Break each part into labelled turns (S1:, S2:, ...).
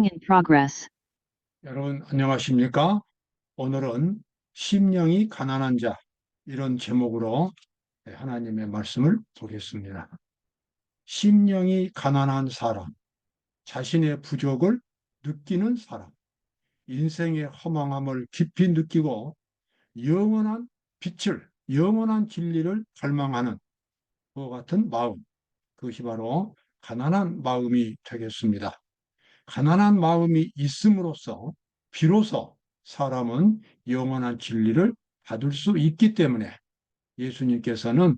S1: in progress.
S2: 여러분 안녕하십니까? 오늘은 심령이 가난한 자 이런 제목으로 하나님의 말씀을 보겠습니다. 심령이 가난한 사람, 자신의 부족을 느끼는 사람, 인생의 허망함을 깊이 느끼고 영원한 빛을, 영원한 진리를 갈망하는 그와 같은 마음, 그것이 바로 가난한 마음이 되겠습니다. 가난한 마음이 있음으로써 비로소 사람은 영원한 진리를 받을 수 있기 때문에 예수님께서는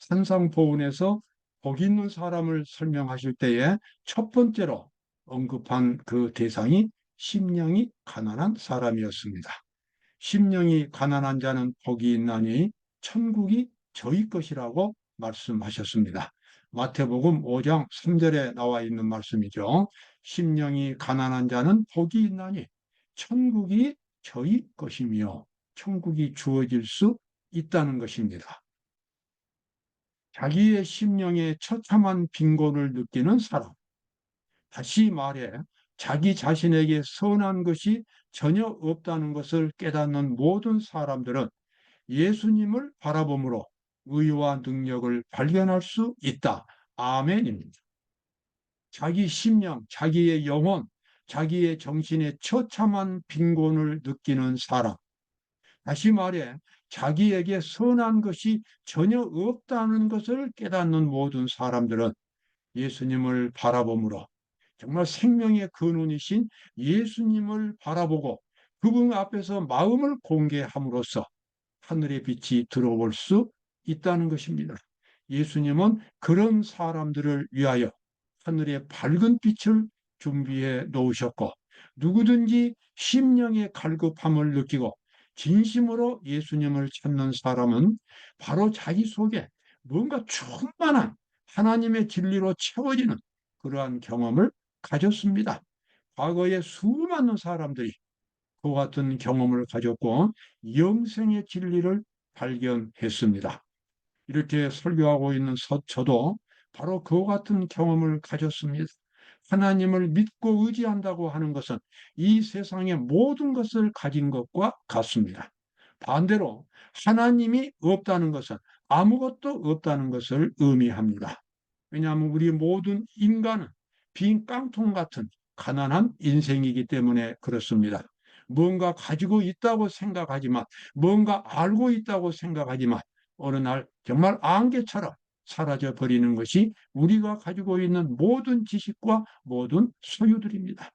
S2: 산상보훈에서 복 있는 사람을 설명하실 때에 첫 번째로 언급한 그 대상이 심령이 가난한 사람이었습니다. 심령이 가난한 자는 복이 있나니 천국이 저희 것이라고 말씀하셨습니다. 마태복음 5장 3절에 나와 있는 말씀이죠. 심령이 가난한 자는 복이 있나니 천국이 저희 것이며 천국이 주어질 수 있다는 것입니다. 자기의 심령에 처참한 빈곤을 느끼는 사람, 다시 말해 자기 자신에게 선한 것이 전혀 없다는 것을 깨닫는 모든 사람들은 예수님을 바라봄으로 의와 능력을 발견할 수 있다. 아멘입니다. 자기 심령, 자기의 영혼, 자기의 정신의 처참한 빈곤을 느끼는 사람. 다시 말해 자기에게 선한 것이 전혀 없다는 것을 깨닫는 모든 사람들은 예수님을 바라봄으로 정말 생명의 근원이신 예수님을 바라보고 그분 앞에서 마음을 공개함으로써 하늘의 빛이 들어올 수 있다는 것입니다. 예수님은 그런 사람들을 위하여 하늘의 밝은 빛을 준비해 놓으셨고 누구든지 심령의 갈급함을 느끼고 진심으로 예수님을 찾는 사람은 바로 자기 속에 뭔가 충만한 하나님의 진리로 채워지는 그러한 경험을 가졌습니다. 과거에 수많은 사람들이 그와 같은 경험을 가졌고 영생의 진리를 발견했습니다. 이렇게 설교하고 있는 저도 바로 그와 같은 경험을 가졌습니다. 하나님을 믿고 의지한다고 하는 것은 이 세상의 모든 것을 가진 것과 같습니다. 반대로 하나님이 없다는 것은 아무것도 없다는 것을 의미합니다. 왜냐하면 우리 모든 인간은 빈 깡통 같은 가난한 인생이기 때문에 그렇습니다. 뭔가 가지고 있다고 생각하지만, 뭔가 알고 있다고 생각하지만, 어느 날 정말 안개처럼 사라져 버리는 것이 우리가 가지고 있는 모든 지식과 모든 소유들입니다.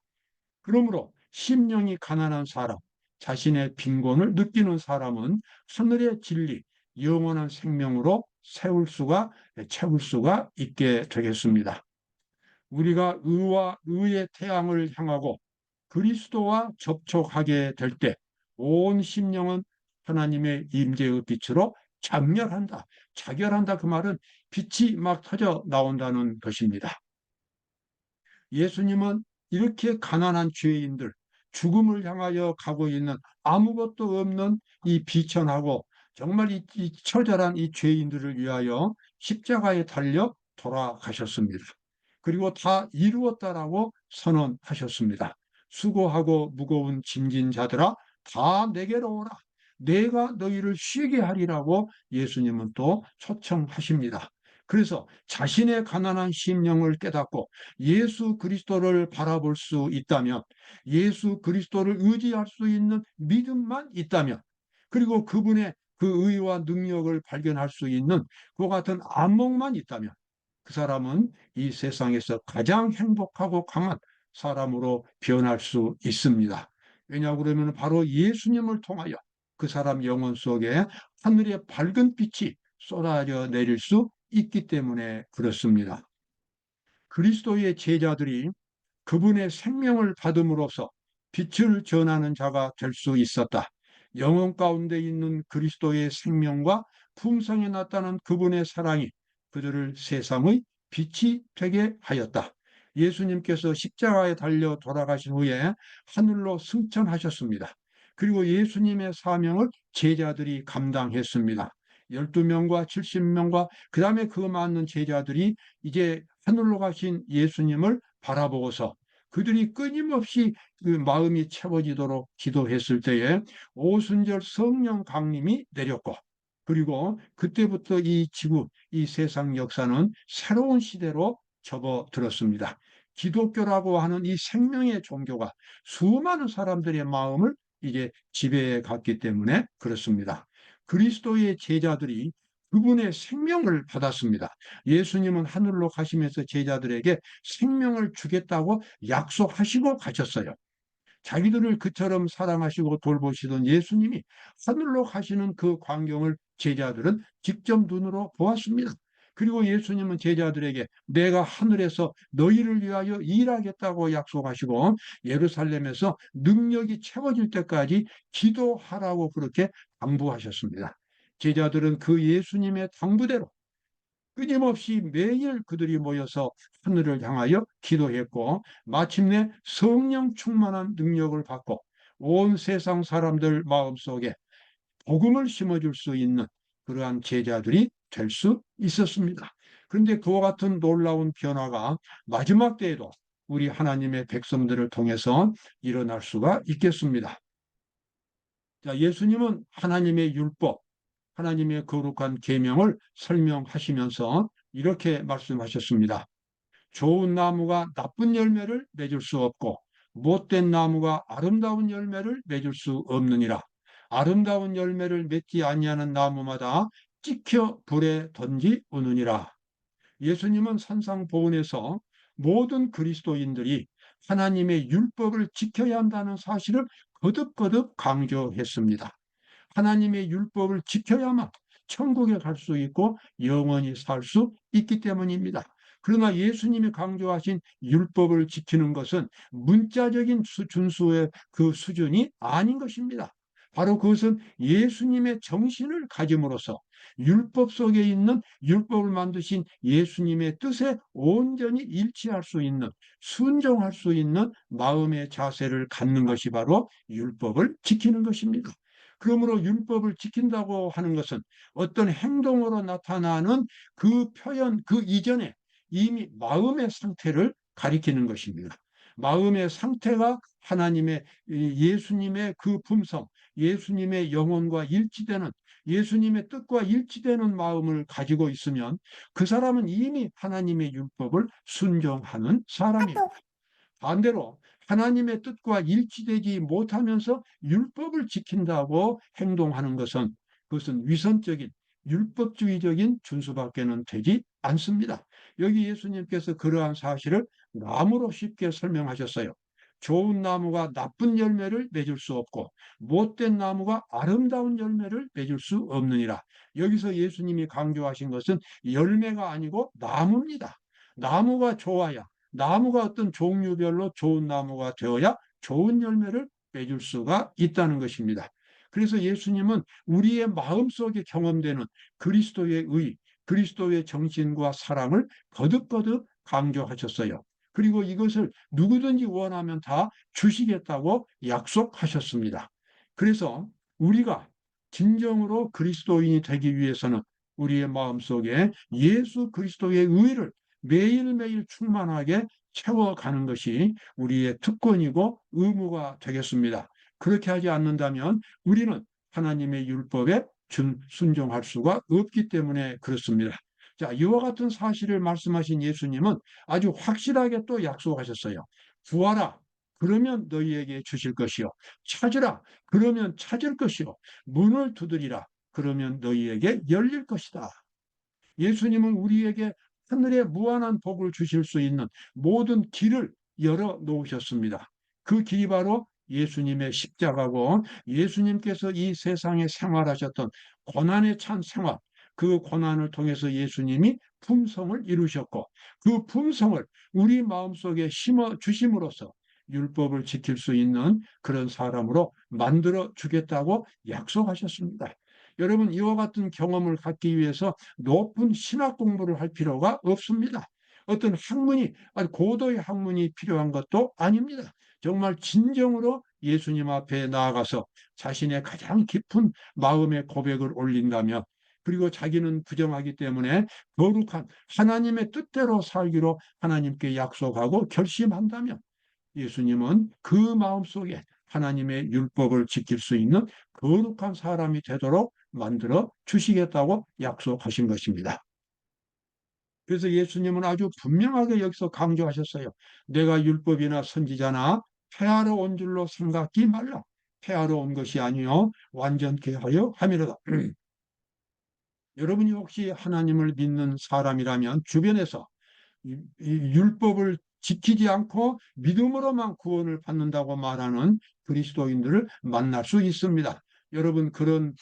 S2: 그러므로 심령이 가난한 사람, 자신의 빈곤을 느끼는 사람은 하늘의 진리, 영원한 생명으로 채울 수가 있게 되겠습니다. 우리가 의와 의의 태양을 향하고 그리스도와 접촉하게 될 때 온 심령은 하나님의 임재의 빛으로 장렬한다. 자결한다. 그 말은 빛이 막 터져 나온다는 것입니다. 예수님은 이렇게 가난한 죄인들, 죽음을 향하여 가고 있는 아무것도 없는 이 비천하고 정말 이 처절한 이 죄인들을 위하여 십자가에 달려 돌아가셨습니다. 그리고 다 이루었다라고 선언하셨습니다. 수고하고 무거운 짐진 자들아 다 내게로 오라. 내가 너희를 쉬게 하리라고 예수님은 또 초청하십니다. 그래서 자신의 가난한 심령을 깨닫고 예수 그리스도를 바라볼 수 있다면, 예수 그리스도를 의지할 수 있는 믿음만 있다면, 그리고 그분의 그 의와 능력을 발견할 수 있는 그 같은 안목만 있다면 그 사람은 이 세상에서 가장 행복하고 강한 사람으로 변할 수 있습니다. 왜냐하고 그러면 바로 예수님을 통하여 그 사람 영혼 속에 하늘의 밝은 빛이 쏟아져 내릴 수 있기 때문에 그렇습니다. 그리스도의 제자들이 그분의 생명을 받음으로써 빛을 전하는 자가 될 수 있었다. 영혼 가운데 있는 그리스도의 생명과 품성에 나타난 그분의 사랑이 그들을 세상의 빛이 되게 하였다. 예수님께서 십자가에 달려 돌아가신 후에 하늘로 승천하셨습니다. 그리고 예수님의 사명을 제자들이 감당했습니다. 12명과 70명과 그 다음에 그 많은 제자들이 이제 하늘로 가신 예수님을 바라보고서 그들이 끊임없이 그 마음이 채워지도록 기도했을 때에 오순절 성령 강림이 내렸고, 그리고 그때부터 이 지구, 이 세상 역사는 새로운 시대로 접어들었습니다. 기독교라고 하는 이 생명의 종교가 수많은 사람들의 마음을 이제 지배해 갔기 때문에 그렇습니다. 그리스도의 제자들이 그분의 생명을 받았습니다. 예수님은 하늘로 가시면서 제자들에게 생명을 주겠다고 약속하시고 가셨어요. 자기들을 그처럼 사랑하시고 돌보시던 예수님이 하늘로 가시는 그 광경을 제자들은 직접 눈으로 보았습니다. 그리고 예수님은 제자들에게 내가 하늘에서 너희를 위하여 일하겠다고 약속하시고 예루살렘에서 능력이 채워질 때까지 기도하라고 그렇게 당부하셨습니다. 제자들은 그 예수님의 당부대로 끊임없이 매일 그들이 모여서 하늘을 향하여 기도했고, 마침내 성령 충만한 능력을 받고 온 세상 사람들 마음속에 복음을 심어줄 수 있는 그러한 제자들이 될 수 있었습니다. 그런데 그와 같은 놀라운 변화가 마지막 때에도 우리 하나님의 백성들을 통해서 일어날 수가 있겠습니다. 자, 예수님은 하나님의 율법, 하나님의 거룩한 계명을 설명하시면서 이렇게 말씀하셨습니다. 좋은 나무가 나쁜 열매를 맺을 수 없고 못된 나무가 아름다운 열매를 맺을 수 없느니라. 아름다운 열매를 맺지 아니하는 나무마다 찍혀 불에 던지우느니라. 예수님은 산상보훈에서 모든 그리스도인들이 하나님의 율법을 지켜야 한다는 사실을 거듭거듭 강조했습니다. 하나님의 율법을 지켜야만 천국에 갈 수 있고 영원히 살 수 있기 때문입니다. 그러나 예수님이 강조하신 율법을 지키는 것은 문자적인 준수의 그 수준이 아닌 것입니다. 바로 그것은 예수님의 정신을 가짐으로써 율법 속에 있는 율법을 만드신 예수님의 뜻에 온전히 일치할 수 있는, 순종할 수 있는 마음의 자세를 갖는 것이 바로 율법을 지키는 것입니다. 그러므로 율법을 지킨다고 하는 것은 어떤 행동으로 나타나는 그 표현, 그 이전에 이미 마음의 상태를 가리키는 것입니다. 마음의 상태가 하나님의 예수님의 그 품성, 예수님의 영혼과 일치되는, 예수님의 뜻과 일치되는 마음을 가지고 있으면 그 사람은 이미 하나님의 율법을 순종하는 사람입니다. 반대로 하나님의 뜻과 일치되지 못하면서 율법을 지킨다고 행동하는 것은 그것은 위선적인 율법주의적인 준수밖에는 되지 않습니다. 여기 예수님께서 그러한 사실을 나무로 쉽게 설명하셨어요. 좋은 나무가 나쁜 열매를 맺을 수 없고 못된 나무가 아름다운 열매를 맺을 수 없느니라. 여기서 예수님이 강조하신 것은 열매가 아니고 나무입니다. 나무가 좋아야, 나무가 어떤 종류별로 좋은 나무가 되어야 좋은 열매를 맺을 수가 있다는 것입니다. 그래서 예수님은 우리의 마음속에 경험되는 그리스도의 의, 그리스도의 정신과 사랑을 거듭거듭 강조하셨어요. 그리고 이것을 누구든지 원하면 다 주시겠다고 약속하셨습니다. 그래서 우리가 진정으로 그리스도인이 되기 위해서는 우리의 마음속에 예수 그리스도의 의를 매일매일 충만하게 채워가는 것이 우리의 특권이고 의무가 되겠습니다. 그렇게 하지 않는다면 우리는 하나님의 율법에 순종할 수가 없기 때문에 그렇습니다. 자, 이와 같은 사실을 말씀하신 예수님은 아주 확실하게 또 약속하셨어요. 구하라. 그러면 너희에게 주실 것이요. 찾으라. 그러면 찾을 것이요. 문을 두드리라. 그러면 너희에게 열릴 것이다. 예수님은 우리에게 하늘의 무한한 복을 주실 수 있는 모든 길을 열어 놓으셨습니다. 그 길이 바로 예수님의 십자가고 예수님께서 이 세상에 생활하셨던 고난에 찬 생활, 그 고난을 통해서 예수님이 품성을 이루셨고 그 품성을 우리 마음속에 심어 주심으로써 율법을 지킬 수 있는 그런 사람으로 만들어 주겠다고 약속하셨습니다. 여러분, 이와 같은 경험을 갖기 위해서 높은 신학 공부를 할 필요가 없습니다. 어떤 학문이, 아주 고도의 학문이 필요한 것도 아닙니다. 정말 진정으로 예수님 앞에 나아가서 자신의 가장 깊은 마음의 고백을 올린다면, 그리고 자기는 부정하기 때문에 거룩한 하나님의 뜻대로 살기로 하나님께 약속하고 결심한다면, 예수님은 그 마음속에 하나님의 율법을 지킬 수 있는 거룩한 사람이 되도록 만들어 주시겠다고 약속하신 것입니다. 그래서 예수님은 아주 분명하게 여기서 강조하셨어요. 내가 율법이나 선지자나 폐하러 온 줄로 생각지 말라. 폐하러 온 것이 아니요 완전케 하여 함이로다. 여러분이 혹시 하나님을 믿는 사람이라면 주변에서 이 율법을 지키지 않고 믿음으로만 구원을 받는다고 말하는 그리스도인들을 만날 수 있습니다. 여러분, 그런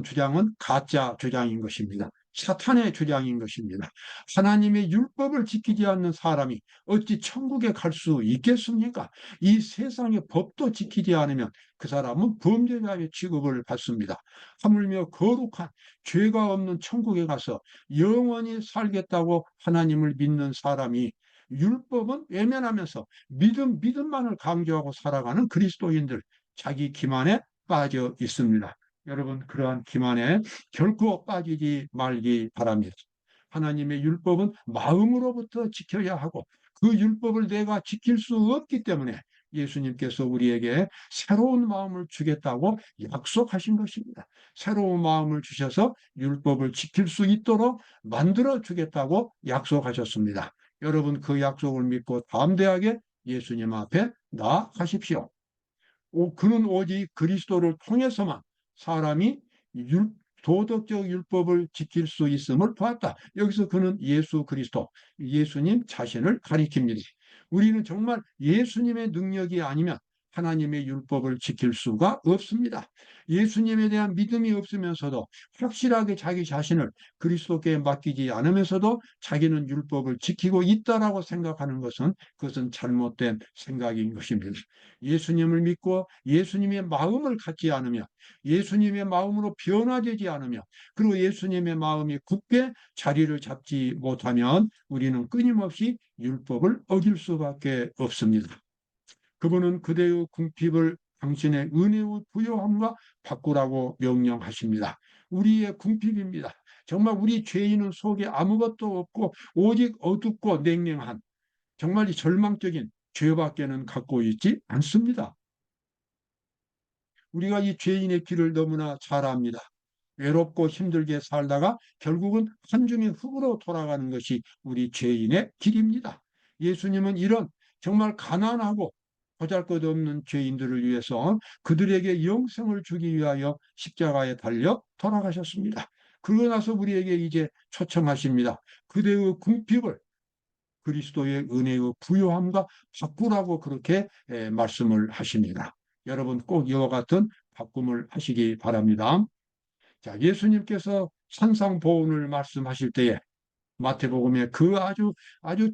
S2: 주장은 가짜 주장인 것입니다. 사탄의 주장인 것입니다. 하나님의 율법을 지키지 않는 사람이 어찌 천국에 갈 수 있겠습니까? 이 세상의 법도 지키지 않으면 그 사람은 범죄자의 취급을 받습니다. 하물며 거룩한 죄가 없는 천국에 가서 영원히 살겠다고 하나님을 믿는 사람이 율법은 외면하면서 믿음만을 강조하고 살아가는 그리스도인들, 자기 기만에 빠져 있습니다. 여러분, 그러한 기만에 결코 빠지지 말기 바랍니다. 하나님의 율법은 마음으로부터 지켜야 하고 그 율법을 내가 지킬 수 없기 때문에 예수님께서 우리에게 새로운 마음을 주겠다고 약속하신 것입니다. 새로운 마음을 주셔서 율법을 지킬 수 있도록 만들어 주겠다고 약속하셨습니다. 여러분, 그 약속을 믿고 담대하게 예수님 앞에 나아가십시오. 그는 오직 그리스도를 통해서만 사람이 도덕적 율법을 지킬 수 있음을 보았다. 여기서 그는 예수 그리스도, 예수님 자신을 가리킵니다. 우리는 정말 예수님의 능력이 아니면 하나님의 율법을 지킬 수가 없습니다. 예수님에 대한 믿음이 없으면서도 확실하게 자기 자신을 그리스도께 맡기지 않으면서도 자기는 율법을 지키고 있다라고 생각하는 것은 그것은 잘못된 생각인 것입니다. 예수님을 믿고 예수님의 마음을 갖지 않으며 예수님의 마음으로 변화되지 않으며 그리고 예수님의 마음이 굳게 자리를 잡지 못하면 우리는 끊임없이 율법을 어길 수밖에 없습니다. 그분은 그대의 궁핍을 당신의 은혜의 부요함과 바꾸라고 명령하십니다. 우리의 궁핍입니다. 정말 우리 죄인은 속에 아무것도 없고 오직 어둡고 냉랭한 정말 이 절망적인 죄밖에는 갖고 있지 않습니다. 우리가 이 죄인의 길을 너무나 잘 압니다. 외롭고 힘들게 살다가 결국은 한 줌의 흙으로 돌아가는 것이 우리 죄인의 길입니다. 예수님은 이런 정말 가난하고 보잘것없는 죄인들을 위해서 그들에게 영생을 주기 위하여 십자가에 달려 돌아가셨습니다. 그러고 나서 우리에게 이제 초청하십니다. 그대의 궁핍을 그리스도의 은혜의 부요함과 바꾸라고 그렇게 말씀을 하십니다. 여러분 꼭 이와 같은 바꿈을 하시기 바랍니다. 자, 예수님께서 산상보훈을 말씀하실 때에 마태복음에 그 아주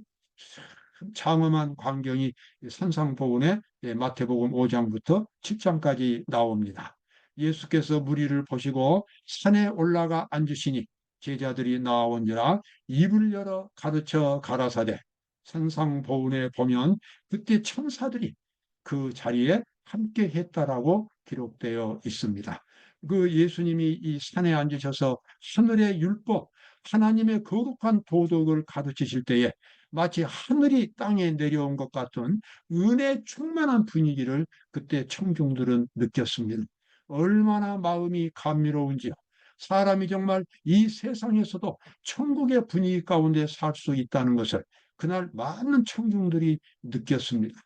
S2: 장엄한 광경이 산상보훈의 마태복음 5장부터 7장까지 나옵니다. 예수께서 무리를 보시고 산에 올라가 앉으시니 제자들이 나온지라 입을 열어 가르쳐 가라사대 산상보훈에 보면 그때 천사들이 그 자리에 함께 했다라고 기록되어 있습니다. 그 예수님이 이 산에 앉으셔서 하늘의 율법, 하나님의 거룩한 도덕을 가르치실 때에 마치 하늘이 땅에 내려온 것 같은 은혜 충만한 분위기를 그때 청중들은 느꼈습니다. 얼마나 마음이 감미로운지요. 사람이 정말 이 세상에서도 천국의 분위기 가운데 살 수 있다는 것을 그날 많은 청중들이 느꼈습니다.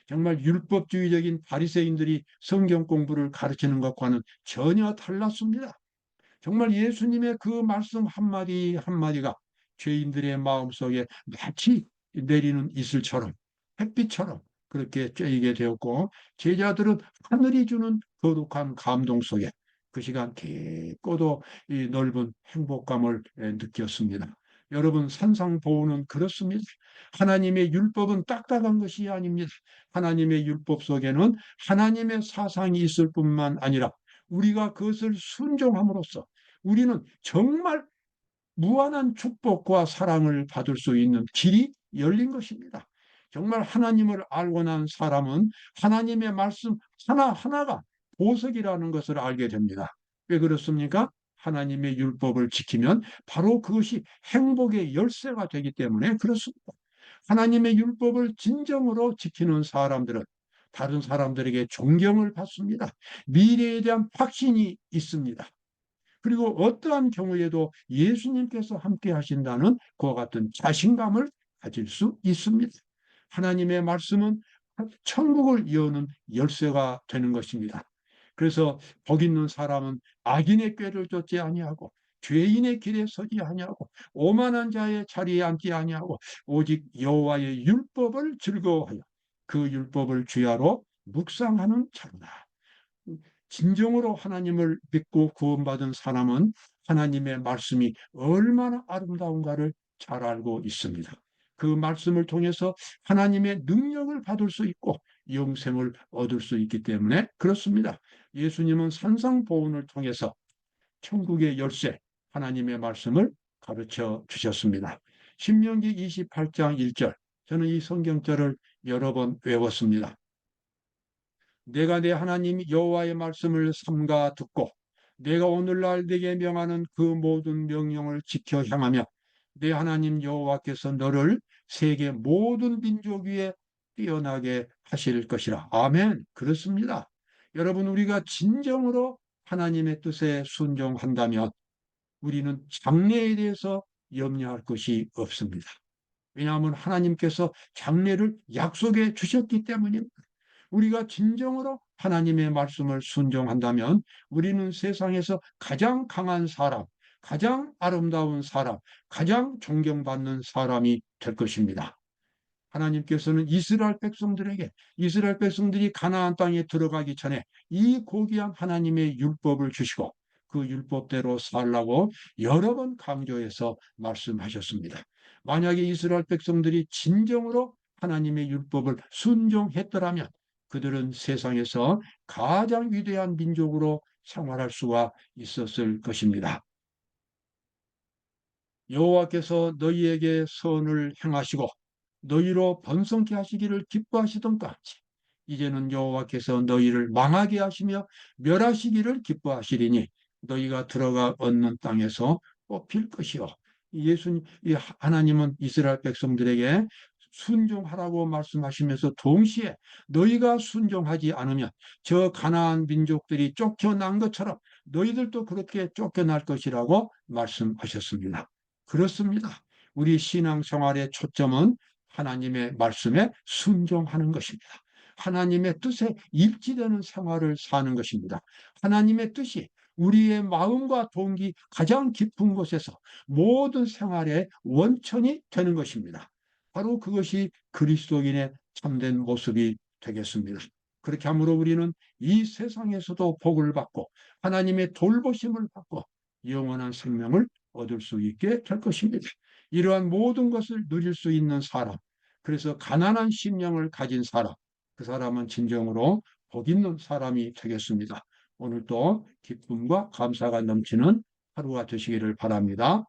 S2: 정말 율법주의적인 바리새인들이 성경 공부를 가르치는 것과는 전혀 달랐습니다. 정말 예수님의 그 말씀 한마디 한마디가 죄인들의 마음속에 마치 내리는 이슬처럼 햇빛처럼 그렇게 쬐이게 되었고 제자들은 하늘이 주는 거룩한 감동 속에 그 시간 깊고도 이 넓은 행복감을 느꼈습니다. 여러분 산상보훈은 그렇습니다. 하나님의 율법은 딱딱한 것이 아닙니다. 하나님의 율법 속에는 하나님의 사상이 있을 뿐만 아니라 우리가 그것을 순종함으로써 우리는 정말 무한한 축복과 사랑을 받을 수 있는 길이 열린 것입니다. 정말 하나님을 알고 난 사람은 하나님의 말씀 하나하나가 보석이라는 것을 알게 됩니다. 왜 그렇습니까? 하나님의 율법을 지키면 바로 그것이 행복의 열쇠가 되기 때문에 그렇습니다. 하나님의 율법을 진정으로 지키는 사람들은 다른 사람들에게 존경을 받습니다. 미래에 대한 확신이 있습니다. 그리고 어떠한 경우에도 예수님께서 함께 하신다는 그와 같은 자신감을 가질 수 있습니다. 하나님의 말씀은 천국을 여는 열쇠가 되는 것입니다. 그래서 복 있는 사람은 악인의 꾀를 쫓지 아니하고 죄인의 길에 서지 아니하고 오만한 자의 자리에 앉지 아니하고 오직 여호와의 율법을 즐거워하여 그 율법을 주야로 묵상하는 자로다. 진정으로 하나님을 믿고 구원받은 사람은 하나님의 말씀이 얼마나 아름다운가를 잘 알고 있습니다. 그 말씀을 통해서 하나님의 능력을 받을 수 있고 영생을 얻을 수 있기 때문에 그렇습니다. 예수님은 산상보훈을 통해서 천국의 열쇠, 하나님의 말씀을 가르쳐 주셨습니다. 신명기 28장 1절, 저는 이 성경절을 여러 번 외웠습니다. 내가 내 하나님 여호와의 말씀을 삼가 듣고 내가 오늘날 네게 명하는 그 모든 명령을 지켜 향하며 내 하나님 여호와께서 너를 세계 모든 민족 위에 뛰어나게 하실 것이라. 아멘. 그렇습니다. 여러분, 우리가 진정으로 하나님의 뜻에 순종한다면 우리는 장래에 대해서 염려할 것이 없습니다. 왜냐하면 하나님께서 장래를 약속해 주셨기 때문입니다. 우리가 진정으로 하나님의 말씀을 순종한다면 우리는 세상에서 가장 강한 사람, 가장 아름다운 사람, 가장 존경받는 사람이 될 것입니다. 하나님께서는 이스라엘 백성들이 가나안 땅에 들어가기 전에 이 고귀한 하나님의 율법을 주시고 그 율법대로 살라고 여러 번 강조해서 말씀하셨습니다. 만약에 이스라엘 백성들이 진정으로 하나님의 율법을 순종했더라면 그들은 세상에서 가장 위대한 민족으로 생활할 수가 있었을 것입니다. 여호와께서 너희에게 선을 행하시고 너희로 번성케 하시기를 기뻐하시던 같이 이제는 여호와께서 너희를 망하게 하시며 멸하시기를 기뻐하시리니 너희가 들어가 얻는 땅에서 뽑힐 것이요. 예수님, 하나님은 이스라엘 백성들에게 순종하라고 말씀하시면서 동시에 너희가 순종하지 않으면 저 가나안 민족들이 쫓겨난 것처럼 너희들도 그렇게 쫓겨날 것이라고 말씀하셨습니다. 그렇습니다. 우리 신앙생활의 초점은 하나님의 말씀에 순종하는 것입니다. 하나님의 뜻에 일치되는 생활을 사는 것입니다. 하나님의 뜻이 우리의 마음과 동기 가장 깊은 곳에서 모든 생활의 원천이 되는 것입니다. 바로 그것이 그리스도인의 참된 모습이 되겠습니다. 그렇게 함으로 우리는 이 세상에서도 복을 받고 하나님의 돌보심을 받고 영원한 생명을 얻을 수 있게 될 것입니다. 이러한 모든 것을 누릴 수 있는 사람, 그래서 가난한 심령을 가진 사람, 그 사람은 진정으로 복 있는 사람이 되겠습니다. 오늘도 기쁨과 감사가 넘치는 하루가 되시기를 바랍니다.